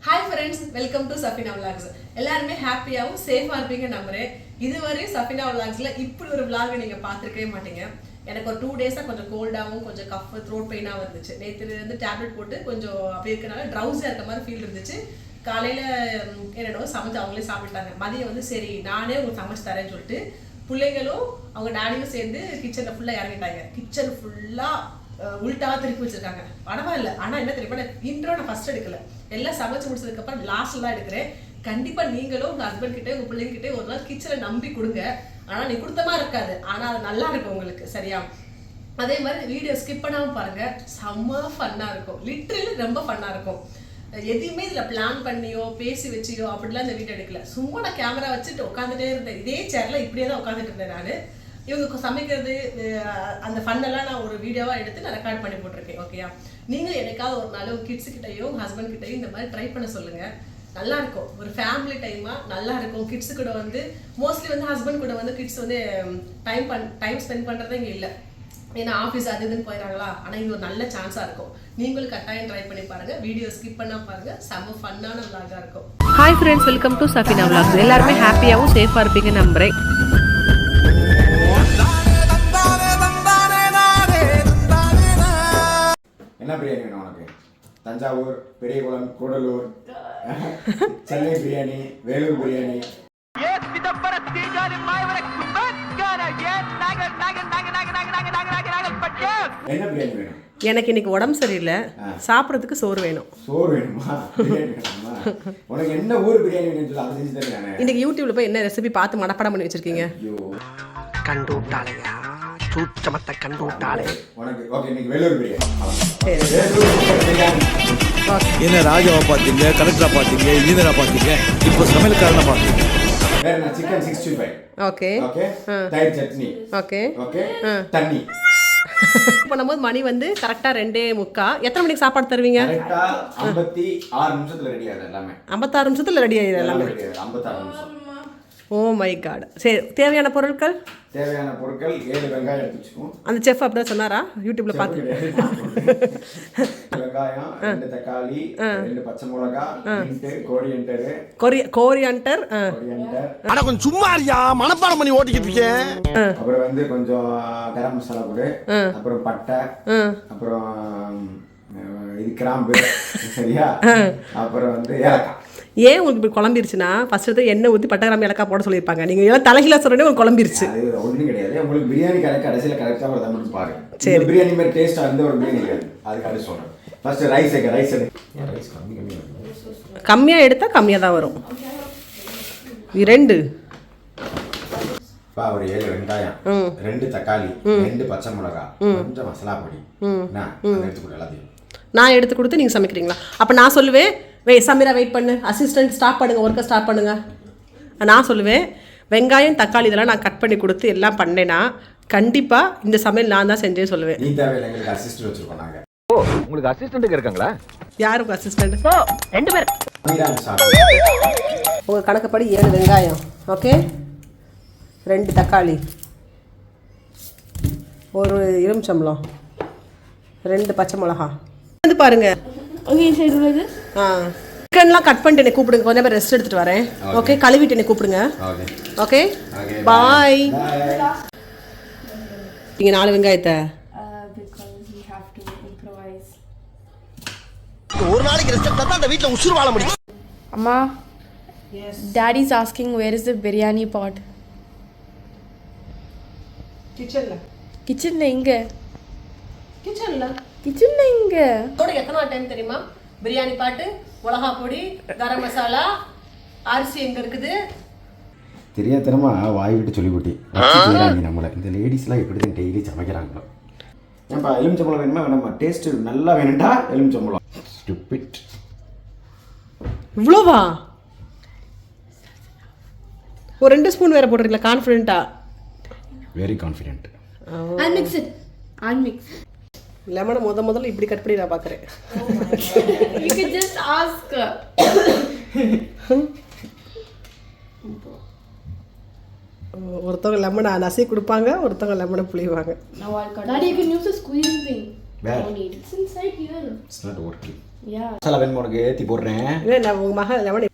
Hi friends, welcome to Safina Vlogs. எல்லாருமே ஹாப்பியாவும் சேஃபா இருப்பீங்க நம்புறேன். இதுவரை Safina Vlogsல இப்படி ஒரு vlog நீங்க பாத்துக்கவே மாட்டீங்க. எனக்கு ஒரு 2 டேஸா கொஞ்சம் கோல்டாவும் கொஞ்சம் கஃப் த்ரோட் பெயினா இருந்துச்சு. நேத்துல இருந்து டேப்லெட் போட்டு கொஞ்சம் அப்படியே இருக்கனால ட்ரவுஸியா இருக்க மாதிரி ஃபீல் இருந்துச்சு. காலையில என்னடோ சமைச்சு அவங்களே சாப்பிட்டாங்க. மதியம் வந்து சரி நானே உங்களுக்கு சமைச்சு தரேன்னு சொல்லிட்டு பிள்ளைங்களும் அவங்க டாடியும் சேர்ந்து கிச்சன்ல ஃபுல்லா இறங்கிட்டாங்க. கிச்சன் ஃபுல்லா உள்டா திருப்பி வச்சிருக்காங்க. பரவாயில்ல, ஆனா என்ன தெரியுமா, இன்ட்ரோ நான் ஃபர்ஸ்ட் எடுக்கல, எல்லாம் சமைச்சு முடிச்சதுக்கு அப்புறம் லாஸ்ட்ல தான் எடுக்கிறேன். கண்டிப்பா நீங்களும் உங்க ஹஸ்பண்ட் கிட்ட உங்க பிள்ளைங்க கிட்ட ஒரு நாள் கிச்சனை நம்பி கொடுங்க. ஆனா நீ கொடுத்தமா இருக்காது, ஆனா அது நல்லா இருக்கும் உங்களுக்கு, சரியா? அதே மாதிரி வீடியோ ஸ்கிப் பண்ணாம பாருங்க, செம்ம ஃபன்னா இருக்கும். லிட்டரலி ரொம்ப ஃபன்னா இருக்கும். எதையுமே இதுல பிளான் பண்ணியோ பேசி வச்சியோ அப்படிலாம் இந்த வீடியோ எடுக்கல. சும்மா நான் கேமரா வச்சுட்டு உட்காந்துட்டே இருந்தேன். இதே சேர்ல இப்படியே தான் உட்காந்துட்டு இருந்தேன் நானு. இவங்க சமைக்கிறது அந்த ஃபன்னெல்லாம் நான் ஒரு வீடியோவா எடுத்து நான் ரெக்கார்ட் பண்ணி போட்டிருக்கேன். ஓகேயா? நீங்களும் எனக்காவது ஒரு நாள் உங்க கிட்ஸ் கிட்டையும் உங்க ஹஸ்பண்ட் கிட்டையும் இந்த மாதிரி ட்ரை பண்ண சொல்லுங்க. நல்லா இருக்கும், ஒரு ஃபேமிலி டைமா நல்லா இருக்கும். கிட்ஸ் கூட வந்து மோஸ்ட்லி வந்து ஹஸ்பண்ட் கூட வந்து கிட்ஸ் வந்து டைம் ஸ்பெண்ட் பண்றதே இங்க இல்லை, ஏன்னா ஆஃபீஸ் அது இதுன்னு போயிடறாங்களா. ஆனால் இது ஒரு நல்ல சான்ஸாக இருக்கும். நீங்களும் கட்டாயம் ட்ரை பண்ணி பாருங்க. வீடியோ ஸ்கிப் பண்ணா பாருங்க, செம்ம ஃபன்னான vlog-ஆ இருக்கும். Hi friends, welcome to Safina vlogs. எல்லாருமே ஹாப்பியாகவும் சேஃபாக இருப்பீங்க நம்புறேன். என்ன பிரியாணி வேணும் உனக்கு? தஞ்சாவூர், பெரியகுளம், கூடலூர், சென்னை பிரியாணி, வேலூர் பிரியாணி. என்ன பிரியாணி வேணும்? எனக்கு இன்னைக்கு உடம்பு சரியில்லை, சாப்பிட்றதுக்கு சோறு வேணும். சோறு வேணுமா? பிரியாணி வேணுமா? உனக்கு என்ன ஊர் பிரியாணி வேணும்னு சொல்லி அதை செஞ்சு தரேன் நான். இன்னைக்கு யூடியூப்ல போய் என்ன ரெசிபி பார்த்து மனப்பாடம் பண்ணி வச்சிருக்கீங்க? ஐயோ, கண்டு விட்டாளையா, சூச்சமத்தை கண்டு விட்டாளே. உனக்கு ஓகே, இன்னைக்கு வேலூர் பிரியாணி. சரி, வேலூர் பிரியாணி. என்ன ராஜாவை பார்த்தீங்க, கலெக்டரா பார்த்தீங்க, இன்ஜினியரா பார்த்தீங்க, இப்போ சமையல்காரனை பார்த்தீங்க. வேற என்ன? சிக்கன் 65. ஓகே ஓகே, தயிர் சட்னி. ஓகே ஓகே, தண்ணி. பண்ணும்போது மணி வந்து கரெக்டா 2:45. எத்தனை மணிக்கு சாப்பாடு தருவீங்க? கரெக்டா 56 நிமிஷத்துல ரெடி ஆகுது எல்லாமே. 56 நிமிஷத்துல ரெடி ஆயிடுது எல்லாமே. 56 நிமிஷம். Oh my God. சரி, தேவையான பொருட்கள் 7 வெங்காயம் எடுத்து வச்சுக்கோம். அந்த செஃப் அப்படிதான் சொன்னாரா யூடியூப்ல பார்த்து? வெங்காயம், 2 தக்காளி, 2 பச்சை மிளகா, கோரியண்டர். ஆனா கொஞ்சம் சும்மா இருக்கியா, மனப்பாடம் பண்ணி ஓட்டிக்கிட்டு இருக்கேன். அப்புறம் வந்து கொஞ்சம் கரம் மசாலா பொடி, அப்புறம் பட்டை, அப்புறம் இது கிராம்பு, சரியா? அப்புறம் வந்து ஏலக்காய். ஏன் உங்களுக்கு இப்படி குழம்பிருச்சுன்னா, ஃபர்ஸ்ட் எடுத்து எண்ணெய் ஊற்றி பட்டை கிராம்பு ஏலக்காய் போட சொல்லியிருப்பாங்க. நீங்கள் எல்லாம் தலைகீழ சொல்கிறேன், உங்களுக்கு குழம்பிருச்சு. அது ஒன்றும் கிடையாது. உங்களுக்கு பிரியாணி கடைசியில் கரெக்டாக ஒரு தமிழ் பாருங்க. சரி, பிரியாணி மாதிரி டேஸ்ட்டாக இருந்து ஒரு பிரியாணி கிடையாது. அதுக்கு அது சொல்கிறேன். ஃபர்ஸ்ட் ரைஸ் எடு. ரைஸ் கம்மியாக எடுத்தால் கம்மியாக தான் வரும். 2 ஒரு 7 வெங்காயம், 2 தக்காளி, 2 பச்சை மிளகா, கொஞ்சம் மசாலா பொடி. எடுத்துக்கூட எல்லாத்தையும் நான் எடுத்து கொடுத்து நீங்கள் சமைக்கிறீங்களா? அப்போ நான் சொல்லுவேன், சமீரா வெயிட் பண்ணு, அசிஸ்டன்ட் ஸ்டாப் பண்ணுங்க, ஒர்க்கை ஸ்டார்ட் பண்ணுங்க. நான் சொல்லுவேன், வெங்காயம் தக்காளி இதெல்லாம் நான் கட் பண்ணி கொடுத்து எல்லாம் பண்ணேன்னா கண்டிப்பாக இந்த சமையல் நான் தான் செஞ்சேன்னு சொல்லுவேன். நீ தேவையில்லை, எங்களுக்கு அசிஸ்டன்ட் வச்சுருக்கோம் நாங்கள். ஓ, உங்களுக்கு அசிஸ்டன்ட் இருக்காங்களா? யாருக்கு அசிஸ்டன்ட்? 2 பேர். உங்கள் கணக்குப்படி 7 வெங்காயம், ஓகே, 2 தக்காளி, ஒரு எலுமிச்சம்பழம், 2 பச்சை மிளகா வந்து பாருங்க. சிக்கன்லாம் கட் பண்ணிட்டு என்னை கூப்பிடுங்க, கொஞ்சம் பேர் ரெஸ்ட் எடுத்துட்டு வரேன். ஓகே, கழுவிட்டு என்னை கூப்பிடுங்க. ஓகே, பாய். நீங்கள் 4 வெங்காயத்தை ஒரு நாளைக்கு ரெஸ்ட் எடுத்தா அந்த வீட்ல உசுறு வாழ முடியும். அம்மா, Daddy's asking where is the biryani pot? கிச்சன்ல எங்க? கிச்சன்ல எங்க? எத்தனை டைம் தெரியுமா? பிரியாணி பாட்டு, மிளகா பொடி, கரம் மசாலா, அரிசி எங்க இருக்குது? தெரியாதனமா வாய் விட்டு சொல்லி போட்டி நம்மளை. இந்த லேடிஸ்லாம் எப்படி தான் டெய்லி சமைக்கிறாங்களோ. ஏன்பா எலுமிச்சம்பழம் வேணுமா வேணாமா? டேஸ்ட்டு நல்லா வேணும்டா எலுமிச்சம்பழம். ஸ்டூபிட். இவ்வளோவா? ஒரு 2 ஸ்பூன் வேற போட்டுருக்கீங்களா? கான்ஃபிடென்ட்டா? Very confident. Unmix. லெமனை முதல்ல இப்படி கட் பண்ணி நான் பார்க்குறேன். You can just ask. ஒருத்தவங்க லெமனை நசி கொடுப்பாங்க, ஒருத்தவங்க லெமனை புளிவாங்க. Daddy, you can use the squeezing thing. Where? No need. It's inside here. It's not working. Yeah. Masala வேணுமா உனக்கு ஏற்றி போடுறேன். இல்லை நான் உங்கள் மகள் எவனே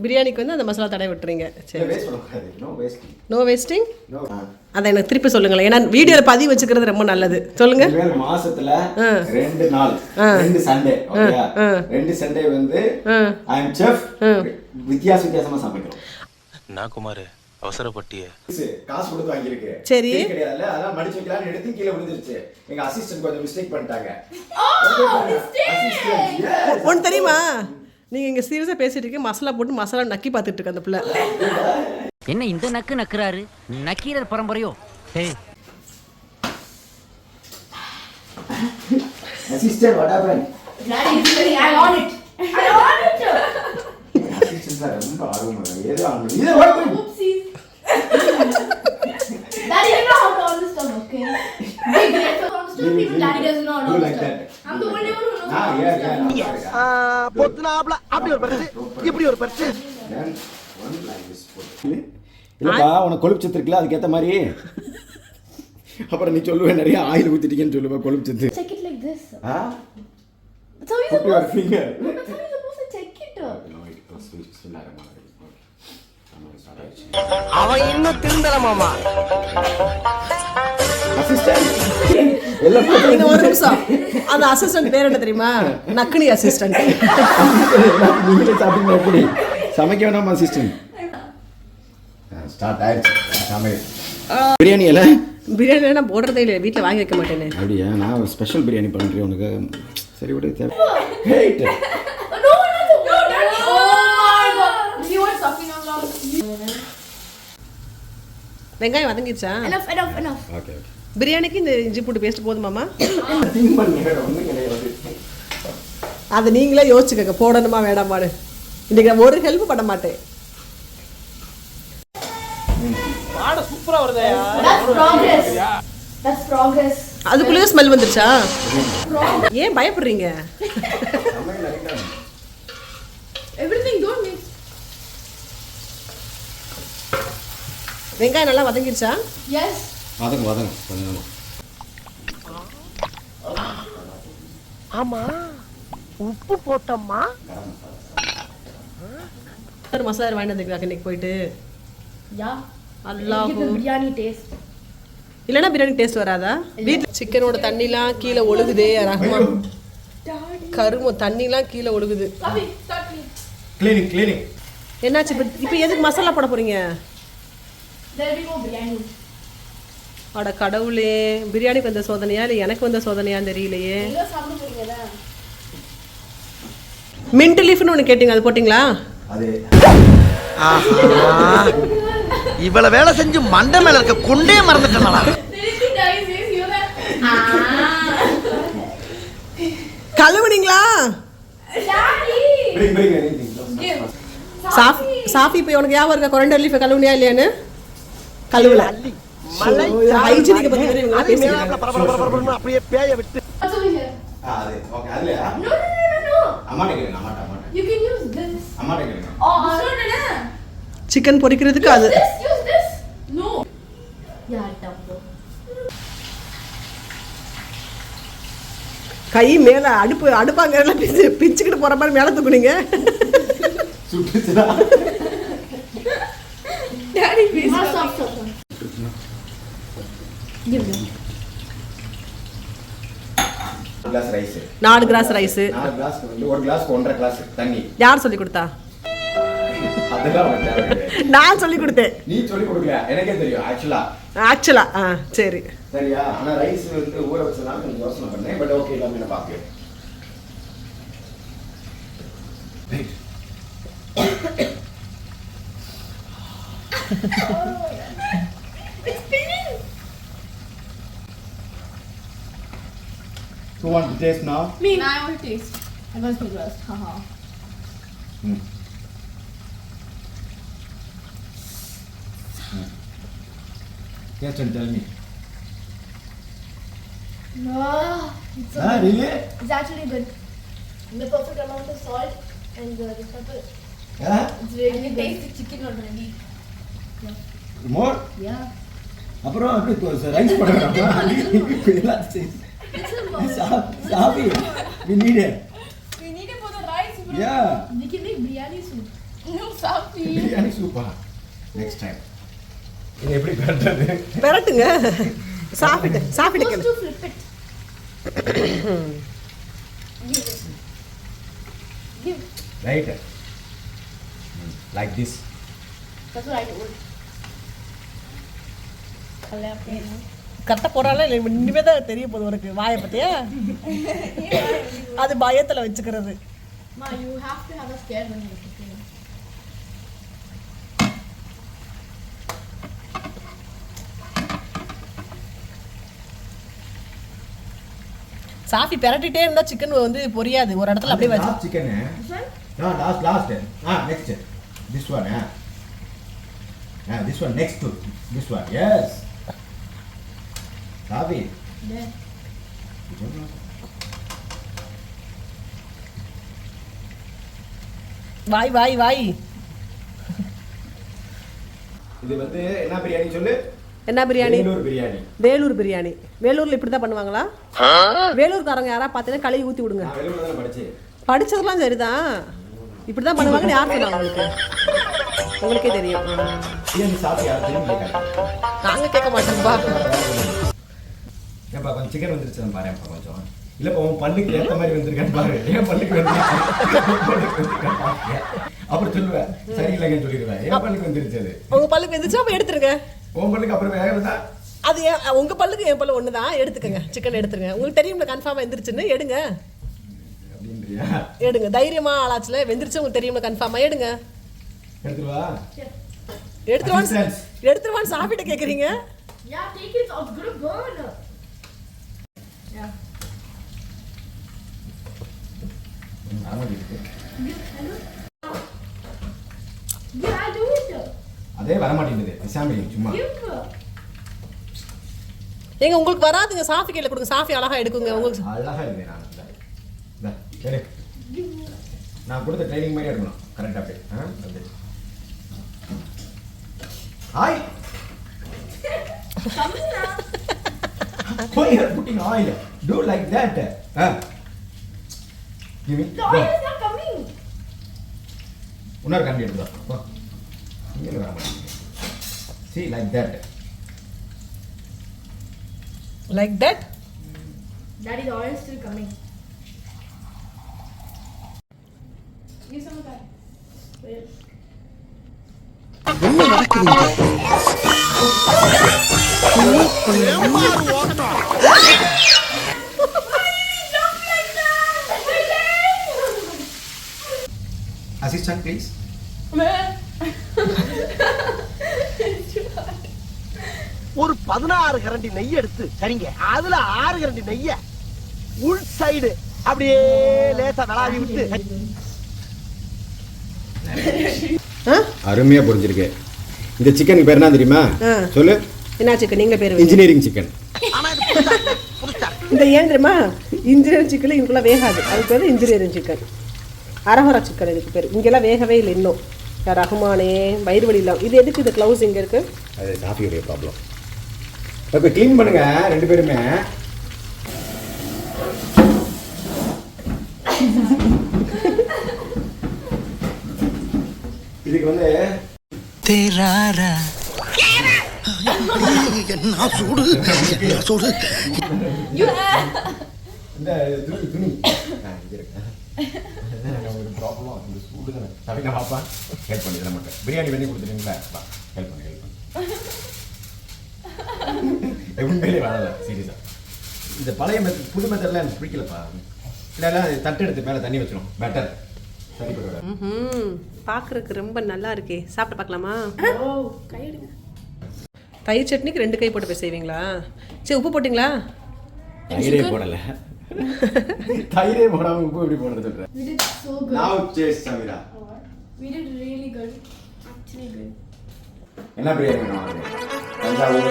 பிரியாணிக்கு வந்து அந்த மசாலா தடவை விட்டுறீங்க. சரி, வேஸ்ட் பண்ணக்கூடாது. No wasting. No wasting. No. அதை எனக்கு திருப்பி சொல்லுங்களேன், ஏன்னா வீடியோவில் பதிவு வச்சுக்கிறது ரொம்ப நல்லது. சொல்லுங்க. மாசத்துல 2 நாள் 2 சண்டே, ஓகேயா? 2 சண்டே வந்து ஐ அம் செஃப். வித்தியாசமா சமைக்கிறோம். நான் குமார் அவசரப்பட்டியே காசு கொடுத்து வாங்கியிருக்கு. சரி கிடையாதுல்ல, அதான் மடிச்சு வைக்கலாம்னு எடுத்து கீழே விழுந்துருச்சு. எங்க அசிஸ்டன்ட் கொஞ்சம் மிஸ்டேக் பண்ணிட்டாங்க. ஒன்று தெரியுமா, நீங்க இங்க சீரியஸா பேசிட்டு இருக்கீங்க, மசாலா போட்டு மசாலா நக்கி பார்த்துட்டு இருக்க அந்த பிள்ளை. என்ன இந்த நக்கு நக்குறாரு? நக்கீரர் பரம்பரையோ? Assistant what happened? I want it. Assistant ரொம்ப ஆர்வமா ஏதோ ஆனது. இது ஓடு. Daddy, you know how to on this stuff, okay? Big great for on stuff, even Daddy doesn't know how to on stuff. I'm the only one who knows. Yeah. பொத்துனாப்ல அப்படி ஒரு பரிசு இப்படி ஒரு பரிசு. இல்லப்பா, உனக்கு கொழுப்பு சத்து இருக்குல்ல, அதுக்கேற்ற மாதிரி. அப்புறம் நீ சொல்லுவேன் நிறைய ஆயில் ஊற்றிட்டீங்கன்னு சொல்லுவேன் கொழுப்பு சத்து. Check it like this. That's how you're supposed to check it. No, it was bismillahirrahmanirrahim. அவன் இன்னும் திருந்தல மாமா. அசிஸ்டன்ட் நீங்க ஒரு நிமிஷம், அந்த அசிஸ்டன்ட் பேர் என்ன தெரியுமா? நக்குனி அசிஸ்டன்ட். நீங்களே சாப்பிடுங்க. எப்படி சமைக்க வேணாம் அசிஸ்டன்ட். ஸ்டார்ட் ஆயிடுச்சு சமையல். பிரியாணி இல்லை, பிரியாணி நான் போடுறதே இல்லை, வீட்டில் வாங்கி வைக்க மாட்டேனே. அப்படியா? நான் ஸ்பெஷல் பிரியாணி பண்ணுறேன் உனக்கு. சரி விட தேவை. வெங்காயம் வதங்கிடுச்சா? Enough. ஓகே. பிரியாணிக்கு இந்த இஞ்சி பூண்டு பேஸ்ட் போதுமாமா? திங்க் பண்ண ஒன்றும் கிடையாது. அதை நீங்களே யோசிச்சுக்கங்க, போடணுமா வேண்டாமான்னு. இன்னைக்கு நான் ஒரு ஹெல்ப் பண்ண மாட்டேன். பாட சூப்பரா வருதே. That's progress. அதுக்குள்ளேயே ஸ்மெல் வந்துருச்சா? ஏன் பயப்படுறீங்க? Everything don't mix. வெங்காயம் நல்லா வதங்கிருச்சா? Yes. வதங்க கொஞ்சம். ஆமா உப்பு போட்டோமா? ஒரு மசாலா வாங்கிட்டு வந்துருக்காங்க இன்னைக்கு போயிட்டு. Yeah. Allah. Give the biryani taste. இல்லைன்னா பிரியாணி டேஸ்ட் வராதா? வீட்டில் சிக்கனோட தண்ணிலாம் கீழே ஒழுகுதே ரஹ்மான். கரும தண்ணிலாம் கீழே ஒழுகுது. கிளீனிங். என்னாச்சு இப்போ எதுக்கு மசாலா போட போறீங்க? There will be more biryani. அட கடவுளே, பிரியாணிக்கு வந்த சோதனையா இல்லை எனக்கு வந்த சோதனையான்னு தெரியலையே. நீங்க சாப்பிட போறீங்களா? மின்ட் லீஃப்னு ஒன்று கேட்டிங்க, அது போட்டிங்களா? அது இவ்வளவு வேலை செஞ்சு மண்டை மேல இருக்க கொண்டே மறந்துட்டேனா? கழுவுனீங்களா? சாஃபி இப்போ உனக்கு ஞாபகம் இருக்கா கொரண்டர் லீஃப் கழுவுனியா இல்லையான்னு? கழுவல. ஹைஜீனிக் பத்தி வேற இவங்க பேசிக்கிறாங்க. அப்படியே பேய விட்டு. அது ஓகே. அதுலயா? No. அம்மா கேக்குறேன். அம்மா. You can use this. அம்மா கேக்குறேன். Oh, சிக்கன் பொரிக்கிறதுக்கு அது. Use this. No. Yeah, double. கை மேல அடுப்பாங்கறல பிச்சுக்கிட்டு போற மாதிரி மேல தூக்குனீங்க. சுட்டுச்சுடா. Daddy, please. Stop. Give me. Glass rice. 4 glass rice. 4 glass வந்து ஒரு கிளாஸ்க்கு 1.5 கிளாஸ் தண்ணி. யார் சொல்லி கொடுத்தா? அதெல்லாம் உனக்கு தேவையில்லை. நான் சொல்லி கொடுத்தேன். நீ சொல்லி கொடுக்கல, எனக்கே தெரியும் ஆக்சுவலா. சரி சரியா? ஆனா ரைஸ் வந்து ஊற வச்சதால கொஞ்சம் யோசனை பண்ணேன். பட் ஓகே, எல்லாமே நான் பாக்கேன். It's spinning. Who want to taste now? Me. Now I want to taste. I must be first. Haha. Taste and tell me. No. It's so good. Really? It's actually good. The perfect amount of salt and the pepper. Yeah? It's really good. Taste the chicken already. More? Yeah. அப்புறம் அப்படி rice பண்ணலாம் சாபி we need it. We need it for the rice, bro. Yeah. We can make biryani soup. No, Safi. Biryani சூப்பா next time இது எப்படி பண்றது பெரட்டுங்க சாப்பிட்டு Supposed to flip it. Give it. Give. Right like this That's what I told. கட்ட போறால இனிமே தான் தெரிய போகுது உனக்கு வாயை பத்தியா அது பயத்துல வச்சுக்கிறது Ma, you have to have a scare when you're cooking. Shafi பெரட்டிட்டே இருந்தா சிக்கன் வந்து பொரியாது ஒரு இடத்துல அப்படியே வச்சு last chicken This one? no last next this one this one next to this one yes Shafi There. வாய் வாய் வாய் இது வந்து என்ன பிரியாணி சொல்லு என்ன பிரியாணி வேலூர் பிரியாணி வேலூர் பிரியாணி வேலூர்ல இப்படி தான் பண்ணுவாங்களா வேலூர்காரங்க யாரா பார்த்தீங்கன்னா கழுவி ஊத்தி விடுங்க நான் வேலூர்ல தான படிச்சேன் படிச்சதெல்லாம் சரிதான் இப்படி தான் பண்ணுவாங்கன்னு யார் சொன்னாங்க உங்களுக்கு உங்களுக்கே தெரியும் பிரியாணி சாப்பிட்டு யாரும் திரும்பி கேட்காங்க நாங்க கேட்க மாட்டோம்பா ஏப்பா கொஞ்சம் சிக்கன் வந்துருச்சு பாருப்பா கொஞ்சம் இல்லப்பா உன் பல்லுக்கு ஏற்ற மாதிரி வந்திருக்கான்னு பாரு ஏன் பல்லுக்கு வந்துருச்சு அப்புறம் சொல்லுவேன் சரியில்லைங்கன்னு சொல்லிடுவேன் என் பல்லுக்கு வந்துருச்சு அது உங்க பல்லுக்கு வந்துச்சா அப்ப எடுத்துருங்க உன் பல்லுக்கு அப்புறம் வேக வந்தா அது உங்க பல்லுக்கு என் பல்லு ஒண்ணுதான் எடுத்துக்கங்க சிக்கன் எடுத்துருங்க உங்களுக்கு தெரியும்ல கன்ஃபார்மா எந்திரிச்சுன்னு எடுங்க அப்படின்றியா எடுங்க தைரியமா ஆளாச்சுல வெந்திரிச்சு உங்களுக்கு தெரியும்ல கன்ஃபார்மா எடுங்க எடுத்துருவா எடுத்துருவான்னு சாப்பிட்டு கேக்குறீங்க Yeah, take it. It's gonna burn. Yeah. Yeah, I'll do it. அதே வர மாட்டேங்குது சாமி சும்மா Give. ஏங்க உங்களுக்கு வராதுங்க சாஃபி கையில கொடுங்க சாஃபி அழகா எடுக்குங்க உங்களுக்கு அழகா இருக்கு நான் சரி நான் கொடுத்த ட்ரைனிங் மாதிரி எடுக்கணும் கரெக்டா அப்படியே hi Come now. Why you are putting oil? Do like that. Give me. The oil is not coming. Unnar kandi edutha. Va. Inge vara maatenge. See like that. Like that Daddy, the oil is still coming. Give some of that. Wait. Assistant please. ஒரு 16 கரண்டி நெய் எடுத்து சரிங்க அதுல 6 கரண்டி நெய்ய உள் side அப்படியே லேசா விளாவி விட்டு அருமையா புரிஞ்சிருக்கு இந்த சிக்கனுக்கு பேர் என்ன தெரியுமா சொல்லு என்ன சிக்கன் நீங்களே பேர் இன்ஜினியரிங் சிக்கன் இந்த ஏன் தெரியுமா இன்ஜினியரிங் சிக்கன் இதுக்குள்ள வேகாது அது பேர் இன்ஜினியரிங் சிக்கன் அரஹரா சிக்கன் இதுக்கு பேர் இங்கெல்லாம் வேகவே இல்லை இன்னும் ரகுமானே வயிறு வலி இல்லாம இது எதுக்கு இது க்ளவுஸ் இங்க இருக்கு அது காஃபியோடைய ப்ராப்ளம் இப்போ க்ளீன் பண்ணுங்க ரெண்டு பேருமே இதுக்கு வந்து தேராரா என்ன சூடு என்ன சூடு இந்த துணி இது இருக்கு ஒரு ப்ராப்ளம் இந்த சூடு தானே சரி நான் பாப்பா ஹெல்ப் பண்ணி தர மாட்டேன் பிரியாணி பண்ணி கொடுத்துட்டீங்களா வா ஹெல்ப் பண்ணி உண்மையிலே வரல சீரியஸா இந்த பழைய புது மெத்தட்லாம் எனக்கு பிடிக்கலப்பா இல்லைன்னா தட்டு எடுத்து மேலே தண்ணி வச்சிடும் பெட்டர் பார்க்குறதுக்கு ரொம்ப நல்லா இருக்கே சாப்பிட்டு பார்க்கலாமா தயிர் சட்னிக்கு 2 கை போட்டு போய் செய்வீங்களா சரி உப்பு போட்டிங்களா தயிரே போடலை தயிரே போடாமல் உப்பு எப்படி போடுறது சொல்கிறேன் We did so good. Now cheers Samira. We did really good. Actually good. என்ன பிரியாணி வேணும் தஞ்சாவூர்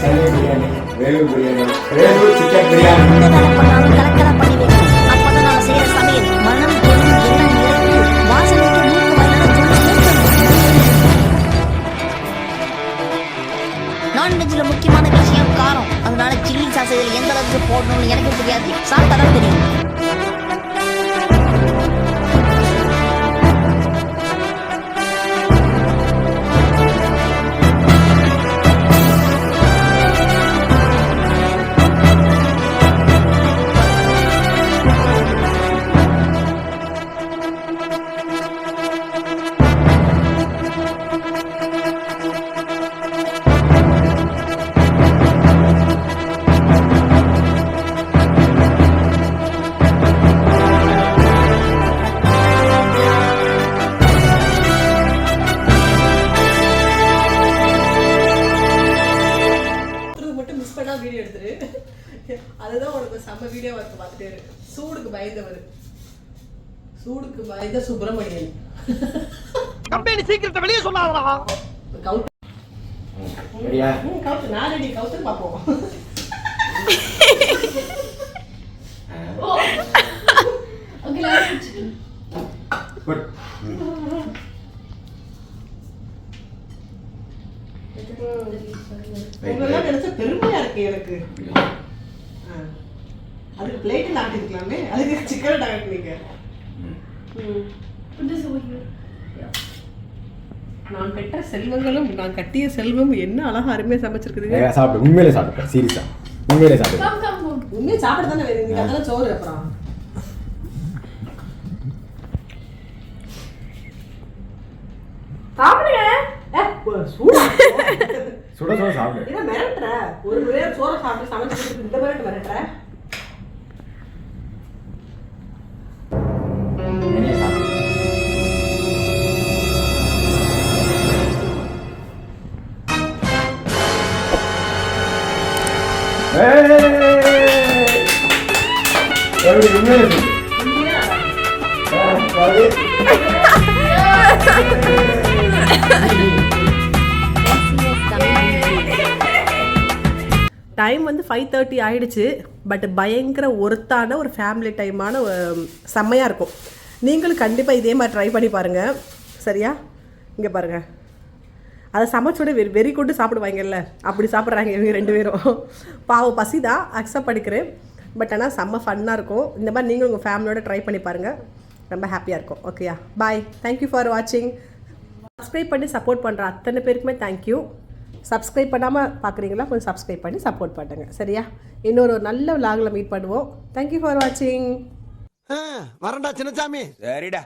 சென்னை பிரியாணி வேலூர் பிரியாணி வேலூர் சிக்கன் பிரியாணி கலக்கலா பண்ணி வைக்கணும் அப்பதான் நாம செய்யற சமையல் மனம் பொருள் எல்லாம் நிறைந்து வாசனைக்கு மூக்கு வாயில ப்ளஸ் எந்த அளவுக்கு போடணும்னு எனக்கு தெரியாது, சாப்பிட்டா தான் தெரியும். மட்டும் மிஸ் பண்ணா வீடியோ எடுத்துரு. அதுதான் உனக்கு செம்ம வீடியோ வந்து பார்த்துட்டே இருக்கு. சூடுக்கு பயந்தவர், சூடுக்கு பயந்த சுப்பிரமணியன். கம்பெனி சீக்கிரத்தை வெளியே சொல்லாதடா. கவுத்து ரெடியா? கவுத்து நான் ரெடி. கவுத்து பார்ப்போம். Okay, let's good. உங்களெல்லாம் நினைச்சா பெருமையா இருக்கு எனக்கு. அதுக்கு பிளேட் நாட்டிருக்கலாமே, அதுக்கு chicken நாட்டினீங்க. put this over here. நான் பெற்ற செல்வங்களும் நான் கட்டிய செல்வம் என்ன அழகா அருமையா சமைச்சிருக்குது. சாப்பிடு, உண்மையிலே சாப்பிடு, சீரியஸா உண்மையிலே சாப்பிடு. Come. உண்மையை சாப்பிட தானே வேணும். நீங்க அதெல்லாம் சோறு அப்புறம் சாப்பிடுங்க. சூடா சுட சுட சாப்பிடு. என்ன மிரட்டுற? ஒரு வேளை சோறை சாப்பிட்டு சமைச்சு இந்த மிரட்டுற. என்னைய சாப்பிடு. எப்படி உண்மையிலே சொல்லு. டைம் வந்து 5:30 ஆயிடுச்சு. பட் பயங்கர ஒர்த்தான ஒரு ஃபேமிலி டைமான செம்மையாக இருக்கும். நீங்களும் கண்டிப்பாக இதே மாதிரி ட்ரை பண்ணி பாருங்கள். சரியா? இங்கே பாருங்கள், அதை சமைச்சோட வெறி கொண்டு சாப்பிடுவாங்கல்ல, அப்படி சாப்பிட்றாங்க இவங்க 2 பேரும். பாவம் பசி தான், அக்செப்ட் பண்ணிக்கிறேன். பட் ஆனால் செம்ம ஃபன்னாக இருக்கும். இந்த மாதிரி நீங்களும் உங்கள் ஃபேமிலியோட ட்ரை பண்ணி பாருங்கள், ரொம்ப ஹாப்பியாக இருக்கும். ஓகேயா? பாய். தேங்க்யூ ஃபார் வாட்சிங். சப்ஸ்கிரைப் பண்ணி சப்போர்ட் பண்ணுற அத்தனை பேருக்குமே தேங்க்யூ. சப்ஸ்கிரைப் பண்ணாமல் பார்க்குறீங்களா? கொஞ்சம் சப்ஸ்கிரைப் பண்ணி சப்போர்ட் பண்ணுங்கள். சரியா? இன்னொரு நல்ல vlogல மீட் பண்ணுவோம். தேங்க்யூ ஃபார் வாட்சிங். வரண்டா சின்னசாமி. சரிடா.